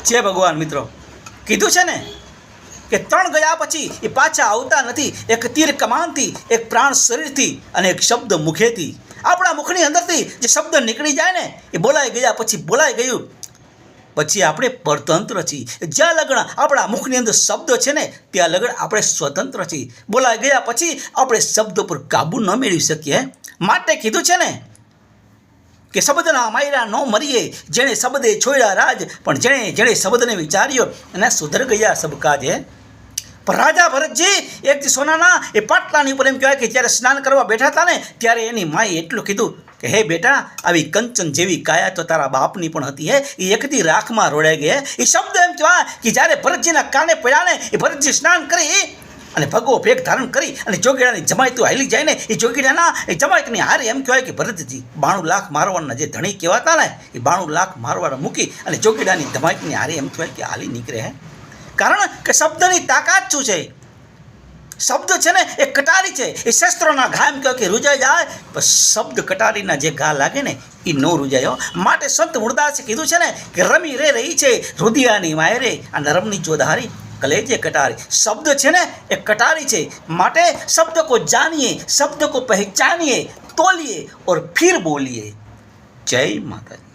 જય ભગવાન મિત્રો, કીધું છે ને કે 3 ગયા પછી એ પાછા આવતા નથી. એક તીર કમાનથી, એક પ્રાણ શરીરથી અને એક શબ્દ મુખેથી. આપણા મુખની અંદરથી જે શબ્દ નીકળી જાય ને એ બોલાઈ ગયા પછી બોલાઈ ગયું. પછી આપણે પરતંત્ર છીએ. જ્યાં લગણ આપણા મુખની અંદર શબ્દ છે ને ત્યાં લગણ આપણે સ્વતંત્ર છીએ. બોલાઈ ગયા પછી આપણે શબ્દ પર કાબુ ન મેળવી શકીએ. માટે કીધું છે ને કે શબ્દના માયરા ન મરીએ, જેણે શબ્દે છોડ્યા રાજ, પણ જેણે જેણે શબ્દને વિચાર્યો એના સુધર ગયા સબ કાજે. પણ રાજા ભરતજી એક સોનાના એ પાટલાની ઉપર એમ કહેવાય કે જ્યારે સ્નાન કરવા બેઠા હતા ને ત્યારે એની માએ એટલું કીધું કે હે બેટા, આવી કંચન જેવી કાયા તો તારા બાપની પણ હતી. એ એકદી રાખમાં રોડાઈ ગઈ. એ શબ્દ એમ કહેવાય કે જ્યારે ભરતજીના કાને પડ્યા ને એ ભરતજી સ્નાન કરી અને ભગવો ભેગ ધારણ કરી અને જોગીડાની જમાયતું હાલી જાય ને એ જોગીડાના એ જમાયતની હારે એમ કહેવાય કે ભરતજી 92 લાખ મારવાના જે ધણી કહેવાતા ને એ 92 લાખ મારવાના મૂકી અને જોગીડાની જમાયતની હારે એમ કહેવાય કે હાલી નીકળે. કારણ કે શબ્દની તાકાત શું છે? શબ્દ છે ને એ કટારી છે. એ શસ્ત્રોના ઘા એમ કહેવાય કે રૂજાઈ જાય, પણ શબ્દ કટારીના જે ઘા લાગે ને એ ન રૂજાયો. માટે સંત મૂળદાસે કીધું છે ને કે રમી રે રહી છે રુદિયાની માયરે આ નરમની ચોધારી कलेजे कटारी. शब्द है ने एक कटारी है. माटे शब्द को जानिए, शब्द को पहचानिए, तोलिए और फिर बोलिए. जय माता जी.